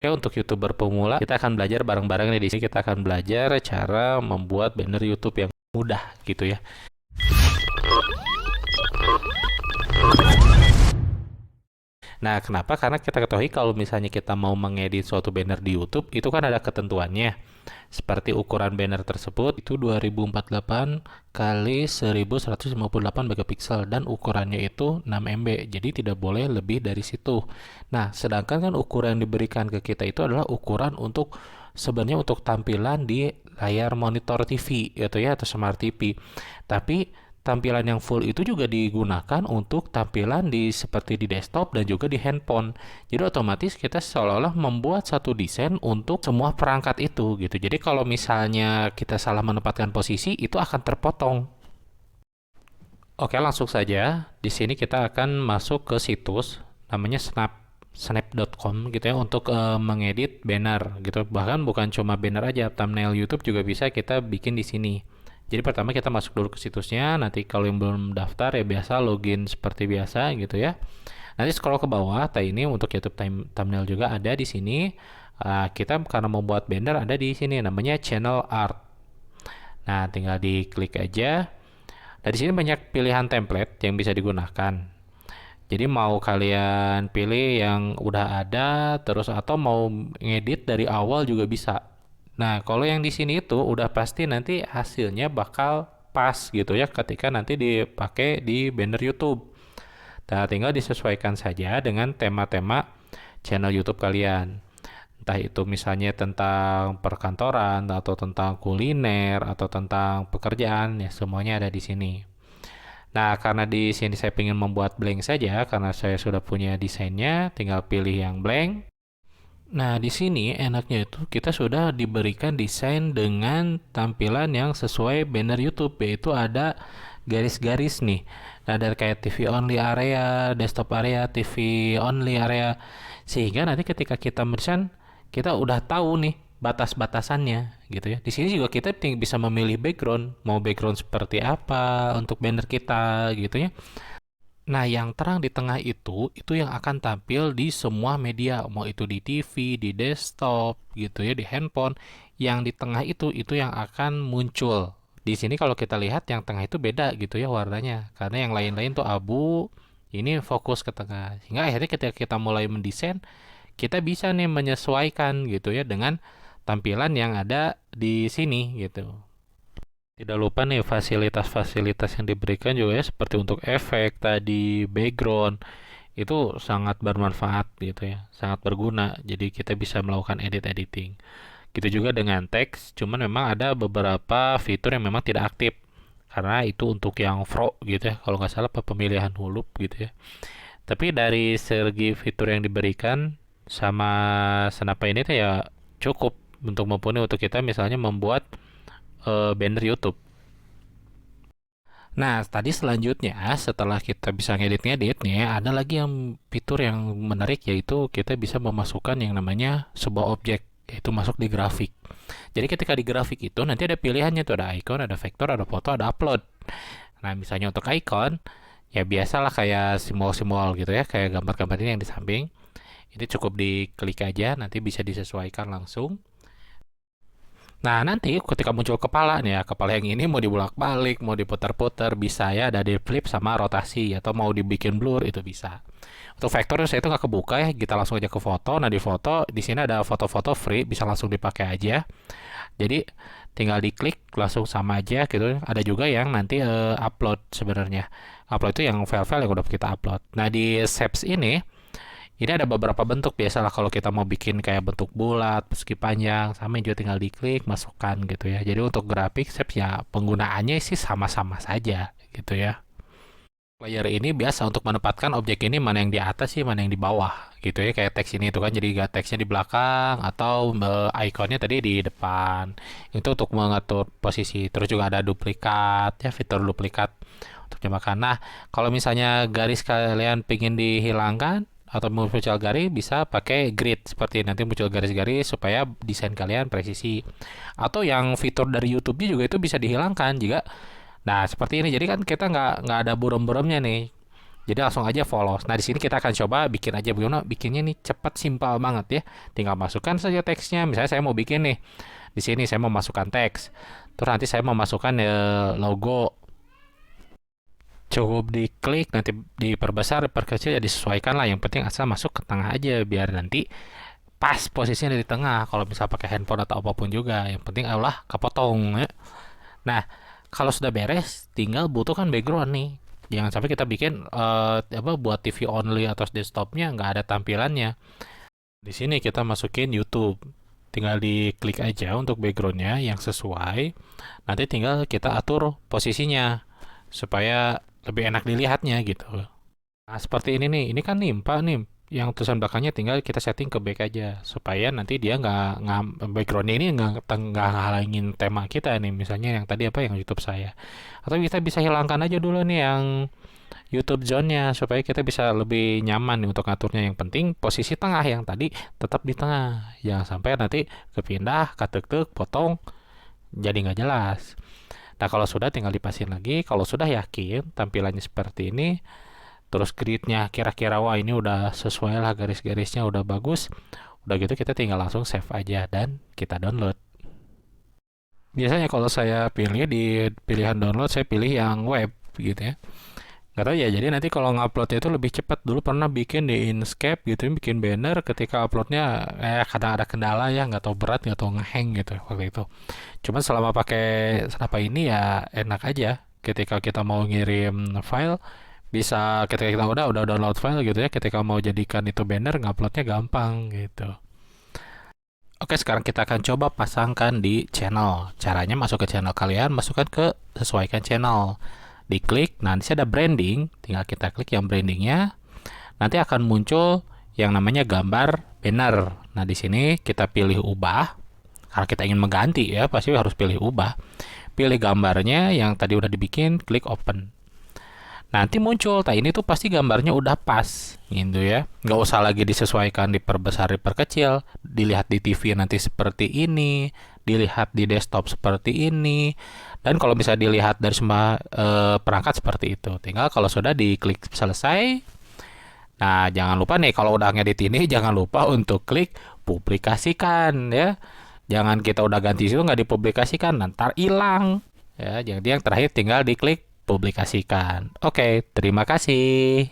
Oke, untuk YouTuber pemula, kita akan belajar bareng-bareng nih. Di sini kita akan belajar cara membuat banner YouTube yang mudah gitu ya. Nah, kenapa? Karena kita ketahui kalau misalnya kita mau mengedit suatu banner di YouTube, itu kan ada ketentuannya. Seperti ukuran banner tersebut itu 2048 kali 1158 megapiksel dan ukurannya itu 6 MB. Jadi tidak boleh lebih dari situ. Nah, sedangkan kan ukuran yang diberikan ke kita itu adalah ukuran untuk sebenarnya untuk tampilan di layar monitor TV gitu ya atau smart TV. Tapi tampilan yang full itu juga digunakan untuk tampilan di seperti di desktop dan juga di handphone. Jadi otomatis kita seolah-olah membuat satu desain untuk semua perangkat itu gitu. Jadi kalau misalnya kita salah menempatkan posisi itu akan terpotong. Oke, langsung saja. Di sini kita akan masuk ke situs namanya snap.com gitu ya untuk mengedit banner gitu. Bahkan bukan cuma banner aja, thumbnail YouTube juga bisa kita bikin di sini. Jadi pertama kita masuk dulu ke situsnya, nanti kalau yang belum daftar ya biasa login seperti biasa gitu ya. Nanti scroll ke bawah, ini untuk YouTube thumbnail juga ada di sini. Kita karena mau buat banner ada di sini namanya channel art. Nah, tinggal diklik aja. Nah, di sini banyak pilihan template yang bisa digunakan. Jadi mau kalian pilih yang udah ada terus atau mau ngedit dari awal juga bisa. Nah, kalau yang di sini itu udah pasti nanti hasilnya bakal pas gitu ya ketika nanti dipakai di banner YouTube. Nah, tinggal disesuaikan saja dengan tema-tema channel YouTube kalian. Entah itu misalnya tentang perkantoran atau tentang kuliner atau tentang pekerjaan ya semuanya ada di sini. Nah, karena di sini saya ingin membuat blank saja karena saya sudah punya desainnya, tinggal pilih yang blank. Nah, di sini enaknya itu kita sudah diberikan desain dengan tampilan yang sesuai banner YouTube, yaitu ada garis-garis nih. Nah, ada kayak TV only area, desktop area, TV only area. Sehingga nanti ketika kita mendesain, kita udah tahu nih batas-batasannya gitu ya. Di sini juga kita bisa memilih background, mau background seperti apa untuk banner kita gitu ya. Nah, yang terang di tengah itu yang akan tampil di semua media, mau itu di TV, di desktop, gitu ya, di handphone. Yang di tengah itu yang akan muncul. Di sini kalau kita lihat yang tengah itu beda gitu ya warnanya, karena yang lain-lain tuh abu, ini fokus ke tengah. Sehingga akhirnya ketika kita mulai mendesain, kita bisa nih menyesuaikan gitu ya dengan tampilan yang ada di sini gitu. Tidak lupa nih fasilitas-fasilitas yang diberikan juga ya seperti untuk efek tadi, background itu sangat bermanfaat gitu ya, sangat berguna. Jadi kita bisa melakukan edit editing. Gitu juga dengan teks, cuman memang ada beberapa fitur yang memang tidak aktif karena itu untuk yang pro gitu ya. Kalau nggak salah pemilihan huruf gitu ya. Tapi dari segi fitur yang diberikan sama Senapa ini tuh ya cukup untuk mumpuni untuk kita misalnya membuat banner YouTube. Nah, tadi selanjutnya setelah kita bisa ngedit-ngedit nih, ada lagi yang fitur yang menarik yaitu kita bisa memasukkan yang namanya sebuah objek yaitu masuk di grafik. Jadi ketika di grafik itu nanti ada pilihannya tuh ada icon, ada vektor, ada foto, ada upload. Nah, misalnya untuk icon ya biasalah kayak simbol-simbol gitu ya, kayak gambar-gambar ini yang di samping. Ini cukup diklik aja, nanti bisa disesuaikan langsung. Nah, nanti ketika muncul kepala nih ya, kepala yang ini mau dibulak-balik, mau diputar-putar, bisa ya ada di flip sama rotasi atau mau dibikin blur itu bisa. Untuk vektor saya itu nggak kebuka ya, kita langsung aja ke foto. Nah, di foto di sini ada foto-foto free, bisa langsung dipakai aja. Jadi tinggal diklik langsung sama aja gitu. Ada juga yang nanti upload sebenarnya. Upload itu yang file-file yang udah kita upload. Nah, di Shapes ini ada beberapa bentuk biasalah kalau kita mau bikin kayak bentuk bulat, persegi panjang, sama juga tinggal diklik, masukkan gitu ya. Jadi untuk grafik shapes ya penggunaannya sih sama-sama saja gitu ya. Player ini biasa untuk menempatkan objek ini mana yang di atas sih, mana yang di bawah gitu ya. Kayak teks ini itu kan jadi gak teksnya di belakang atau ikonnya tadi di depan. Itu untuk mengatur posisi. Terus juga ada duplikat ya, fitur duplikat untuk jemakan. Nah, kalau misalnya garis kalian pengen dihilangkan atau muncul garis bisa pakai grid seperti nanti muncul garis-garis supaya desain kalian presisi. Atau yang fitur dari YouTube juga itu bisa dihilangkan jika. Nah, seperti ini. Jadi kan kita nggak ada buram-buramnya nih. Jadi langsung aja follow. Nah, di sini kita akan coba bikin aja bagaimana bikinnya nih cepat, simpel banget ya. Tinggal masukkan saja teksnya. Misalnya saya mau bikin nih. Di sini saya mau masukkan teks. Terus nanti saya mau masukkan logo. Cukup diklik, nanti diperbesar, diperkecil, ya disesuaikan lah. Yang penting asal masuk ke tengah aja biar nanti pas posisinya dari tengah. Kalau misal pakai handphone atau apapun juga, yang penting Allah kepotong ya. Nah, kalau sudah beres, tinggal butuhkan background nih. Jangan sampai kita bikin buat TV only atau desktopnya nggak ada tampilannya. Di sini kita masukin YouTube. Tinggal diklik aja untuk backgroundnya yang sesuai. Nanti tinggal kita atur posisinya supaya lebih enak dilihatnya gitu. Nah, seperti ini nih. Ini kan nimpa nih. Yang tulisan belakangnya tinggal kita setting ke back aja supaya nanti dia nggak backgroundnya ini nggak ngalangin tema kita nih, misalnya yang tadi apa yang YouTube saya, atau kita bisa hilangkan aja dulu nih yang YouTube zone-nya supaya kita bisa lebih nyaman nih untuk ngaturnya. Yang penting posisi tengah, yang tadi tetap di tengah, jangan sampai nanti kepindah katek-tek potong jadi nggak jelas. Nah, kalau sudah tinggal dipasin lagi. Kalau sudah yakin tampilannya seperti ini, terus gridnya kira-kira wah ini udah sesuai lah, garis-garisnya udah bagus, udah gitu kita tinggal langsung save aja dan kita download. Biasanya kalau saya pilih di pilihan download, saya pilih yang web gitu ya. Nggak tahu ya, jadi nanti kalau nguploadnya itu lebih cepat. Dulu pernah bikin di Inkscape gitu, bikin banner, ketika uploadnya kadang ada kendala ya, nggak tahu berat, nggak tahu ngehang gitu waktu itu. Cuman selama pakai Snap ini ya enak aja, ketika kita mau ngirim file bisa, ketika kita udah download file gitu ya, ketika mau jadikan itu banner nguploadnya gampang gitu. Oke, sekarang kita akan coba pasangkan di channel. Caranya masuk ke channel kalian, masukkan ke sesuaikan channel, diklik. Nah, di sini ada branding, tinggal kita klik yang brandingnya. Nanti akan muncul yang namanya gambar banner. Nah, di sini kita pilih ubah. Karena kita ingin mengganti ya, pasti harus pilih ubah. Pilih gambarnya yang tadi udah dibikin, klik open. Nanti muncul, ini tuh pasti gambarnya udah pas gitu ya, nggak usah lagi disesuaikan, diperbesar, diperkecil. Dilihat di TV nanti seperti ini, dilihat di desktop seperti ini, dan kalau bisa dilihat dari semua perangkat seperti itu. Tinggal kalau sudah diklik selesai. Nah, jangan lupa nih kalau udah ngedit ini jangan lupa untuk klik publikasikan ya. Jangan kita udah ganti situ nggak dipublikasikan, ntar hilang ya. Jadi yang terakhir tinggal diklik publikasikan. Oke, terima kasih.